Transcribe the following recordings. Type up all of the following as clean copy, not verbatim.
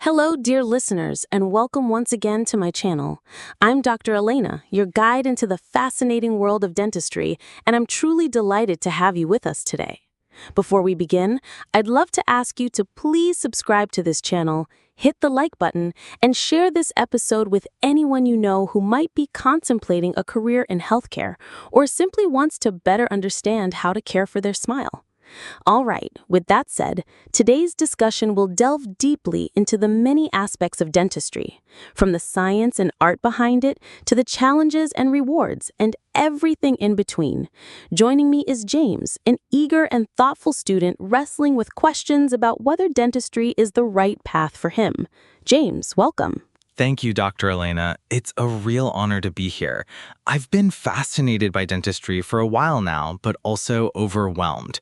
Hello, dear listeners, and welcome once again to my channel. I'm Dr. Elena, your guide into the fascinating world of dentistry, and I'm truly delighted to have you with us today. Before we begin, I'd love to ask you to please subscribe to this channel, hit the like button, and share this episode with anyone you know who might be contemplating a career in healthcare or simply wants to better understand how to care for their smile. All right, with that said, today's discussion will delve deeply into the many aspects of dentistry, from the science and art behind it to the challenges and rewards and everything in between. Joining me is James, an eager and thoughtful student wrestling with questions about whether dentistry is the right path for him. James, welcome. Thank you, Dr. Elena. It's a real honor to be here. I've been fascinated by dentistry for a while now, but also overwhelmed.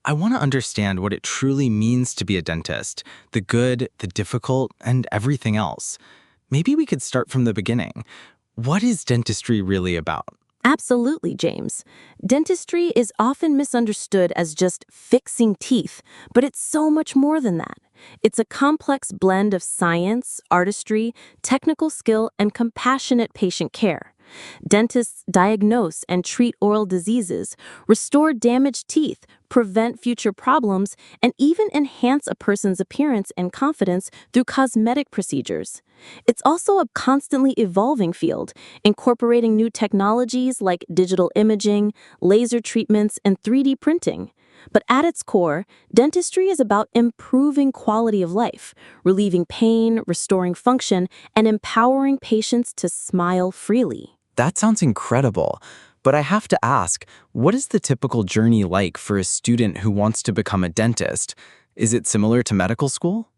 I want to understand what it truly means to be a dentist, the good, the difficult, and everything else. Maybe we could start from the beginning. What is dentistry really about? Absolutely, James. Dentistry is often misunderstood as just fixing teeth, but it's so much more than that. It's a complex blend of science, artistry, technical skill, and compassionate patient care. Dentists diagnose and treat oral diseases, restore damaged teeth, prevent future problems, and even enhance a person's appearance and confidence through cosmetic procedures. It's also a constantly evolving field, incorporating new technologies like digital imaging, laser treatments, and 3D printing. But at its core, dentistry is about improving quality of life, relieving pain, restoring function, and empowering patients to smile freely. That sounds incredible. But I have to ask, what is the typical journey like for a student who wants to become a dentist? Is it similar to medical school?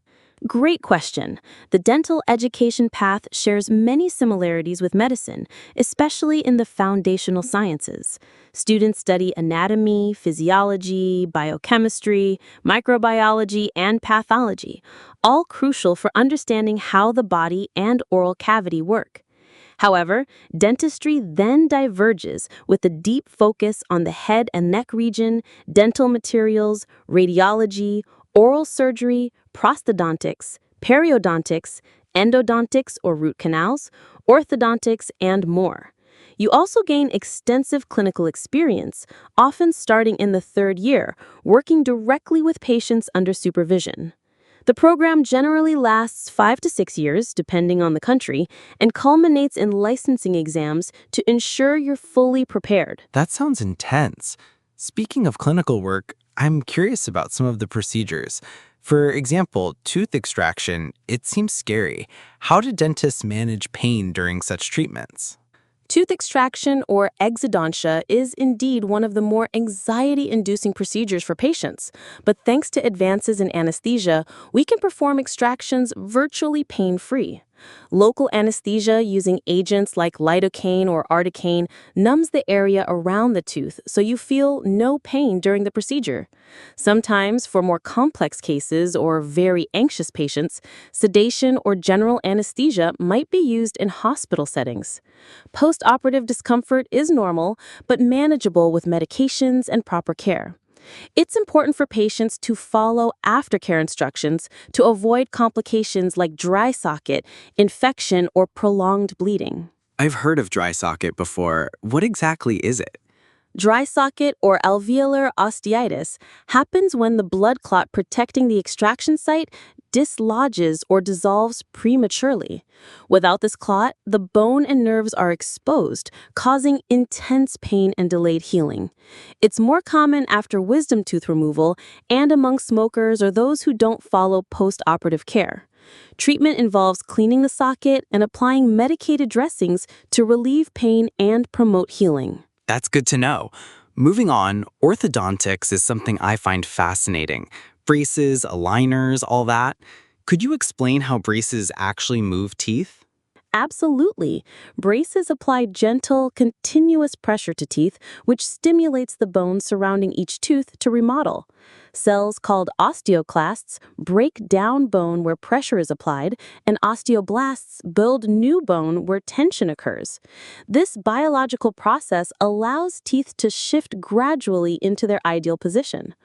Great question. The dental education path shares many similarities with medicine, especially in the foundational sciences. Students study anatomy, physiology, biochemistry, microbiology, and pathology, all crucial for understanding how the body and oral cavity work. However, dentistry then diverges with a deep focus on the head and neck region, dental materials, radiology, oral surgery, prosthodontics, periodontics, endodontics or root canals, orthodontics, and more. You also gain extensive clinical experience, often starting in the third year, working directly with patients under supervision. The program generally lasts 5 to 6 years, depending on the country, and culminates in licensing exams to ensure you're fully prepared. That sounds intense. Speaking of clinical work, I'm curious about some of the procedures. For example, tooth extraction, it seems scary. How do dentists manage pain during such treatments? Tooth extraction, or exodontia, is indeed one of the more anxiety-inducing procedures for patients. But thanks to advances in anesthesia, we can perform extractions virtually pain-free. Local anesthesia using agents like lidocaine or articaine numbs the area around the tooth so you feel no pain during the procedure. Sometimes, for more complex cases or very anxious patients, sedation or general anesthesia might be used in hospital settings. Post-operative discomfort is normal, but manageable with medications and proper care. It's important for patients to follow aftercare instructions to avoid complications like dry socket, infection, or prolonged bleeding. I've heard of dry socket before. What exactly is it? Dry socket, or alveolar osteitis, happens when the blood clot protecting the extraction site dislodges or dissolves prematurely. Without this clot, the bone and nerves are exposed, causing intense pain and delayed healing. It's more common after wisdom tooth removal and among smokers or those who don't follow post-operative care. Treatment involves cleaning the socket and applying medicated dressings to relieve pain and promote healing. That's good to know. Moving on, orthodontics is something I find fascinating. Braces, aligners, all that. Could you explain how braces actually move teeth? Absolutely. Braces apply gentle, continuous pressure to teeth, which stimulates the bone surrounding each tooth to remodel. Cells called osteoclasts break down bone where pressure is applied, and osteoblasts build new bone where tension occurs. This biological process allows teeth to shift gradually into their ideal position.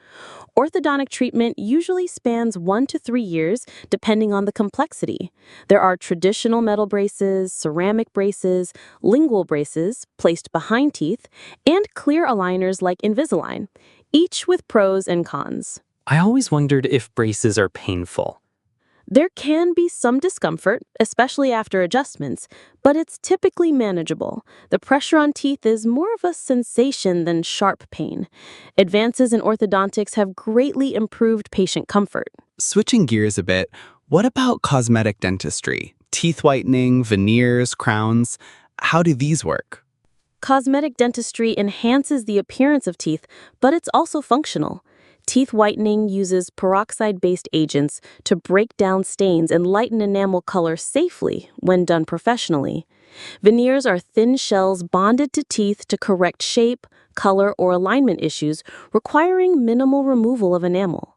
Orthodontic treatment usually spans 1 to 3 years, depending on the complexity. There are traditional metal braces, ceramic braces, lingual braces placed behind teeth, and clear aligners like Invisalign, each with pros and cons. I always wondered if braces are painful. There can be some discomfort, especially after adjustments, but it's typically manageable. The pressure on teeth is more of a sensation than sharp pain. Advances in orthodontics have greatly improved patient comfort. Switching gears a bit, what about cosmetic dentistry? Teeth whitening, veneers, crowns, how do these work? Cosmetic dentistry enhances the appearance of teeth, but it's also functional. Teeth whitening uses peroxide-based agents to break down stains and lighten enamel color safely when done professionally. Veneers are thin shells bonded to teeth to correct shape, color, or alignment issues, requiring minimal removal of enamel.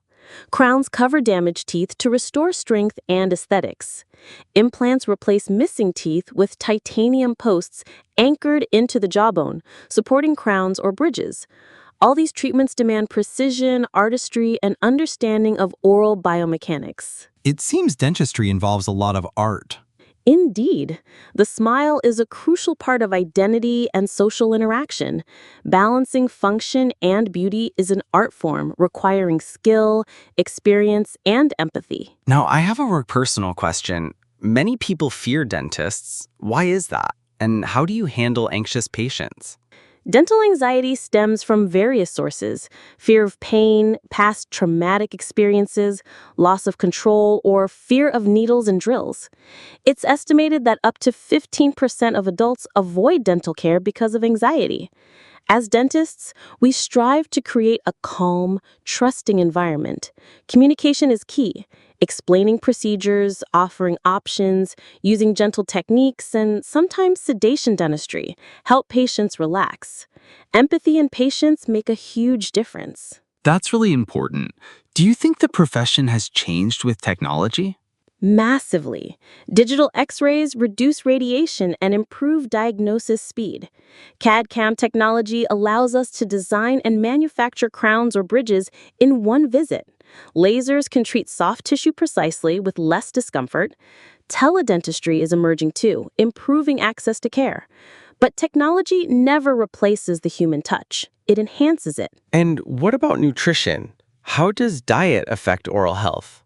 Crowns cover damaged teeth to restore strength and aesthetics. Implants replace missing teeth with titanium posts anchored into the jawbone, supporting crowns or bridges. All these treatments demand precision, artistry, and understanding of oral biomechanics. It seems dentistry involves a lot of art. Indeed, the smile is a crucial part of identity and social interaction. Balancing function and beauty is an art form requiring skill, experience, and empathy. Now, I have a personal question. Many people fear dentists. Why is that? And how do you handle anxious patients? Dental anxiety stems from various sources: fear of pain, past traumatic experiences, loss of control, or fear of needles and drills. It's estimated that up to 15% of adults avoid dental care because of anxiety. As dentists, we strive to create a calm, trusting environment. Communication is key. Explaining procedures, offering options, using gentle techniques, and sometimes sedation dentistry help patients relax. Empathy and patience make a huge difference. That's really important. Do you think the profession has changed with technology? Massively. Digital X-rays reduce radiation and improve diagnosis speed. CAD/CAM technology allows us to design and manufacture crowns or bridges in one visit. Lasers can treat soft tissue precisely with less discomfort. Teledentistry is emerging too, improving access to care. But technology never replaces the human touch. It enhances it. And what about nutrition? How does diet affect oral health?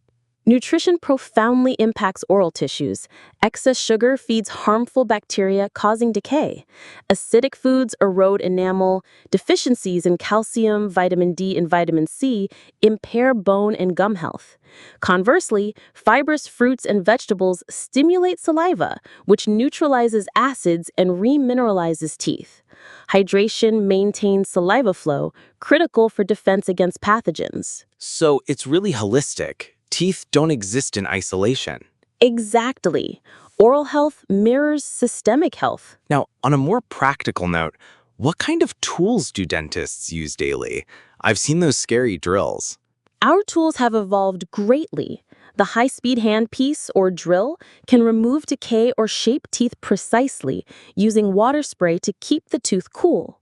Nutrition profoundly impacts oral tissues. Excess sugar feeds harmful bacteria, causing decay. Acidic foods erode enamel. Deficiencies in calcium, vitamin D, and vitamin C impair bone and gum health. Conversely, fibrous fruits and vegetables stimulate saliva, which neutralizes acids and remineralizes teeth. Hydration maintains saliva flow, critical for defense against pathogens. So it's really holistic. Teeth don't exist in isolation. Exactly. Oral health mirrors systemic health. Now, on a more practical note, what kind of tools do dentists use daily? I've seen those scary drills. Our tools have evolved greatly. The high-speed handpiece or drill can remove decay or shape teeth precisely, using water spray to keep the tooth cool.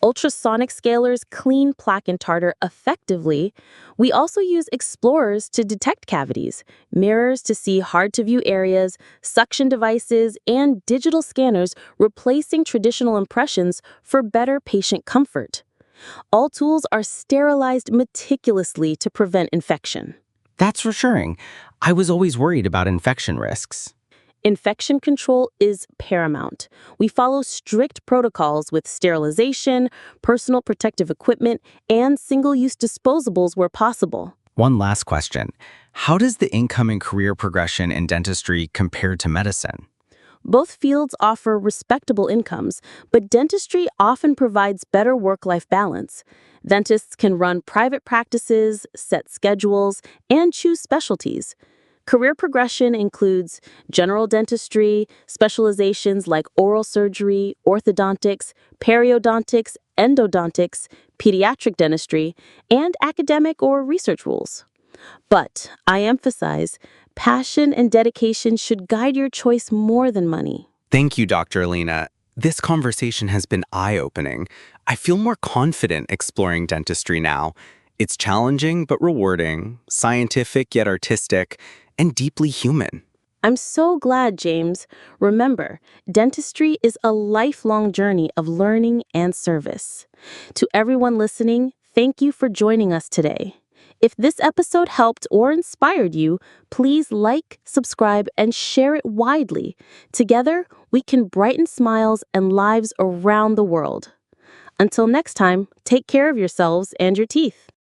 Ultrasonic scalers clean plaque and tartar effectively. We also use explorers to detect cavities, mirrors to see hard-to-view areas, suction devices, and digital scanners replacing traditional impressions for better patient comfort. All tools are sterilized meticulously to prevent infection. That's reassuring. I was always worried about infection risks. Infection control is paramount. We follow strict protocols with sterilization, personal protective equipment, and single-use disposables where possible. One last question. How does the income and career progression in dentistry compare to medicine? Both fields offer respectable incomes, but dentistry often provides better work-life balance. Dentists can run private practices, set schedules, and choose specialties. Career progression includes general dentistry, specializations like oral surgery, orthodontics, periodontics, endodontics, pediatric dentistry, and academic or research rules. But I emphasize, passion and dedication should guide your choice more than money. Thank you, Dr. Alina. This conversation has been eye-opening. I feel more confident exploring dentistry now. It's challenging but rewarding, scientific yet artistic, and deeply human. I'm so glad, James. Remember, dentistry is a lifelong journey of learning and service. To everyone listening, thank you for joining us today. If this episode helped or inspired you, please like, subscribe, and share it widely. Together, we can brighten smiles and lives around the world. Until next time, take care of yourselves and your teeth.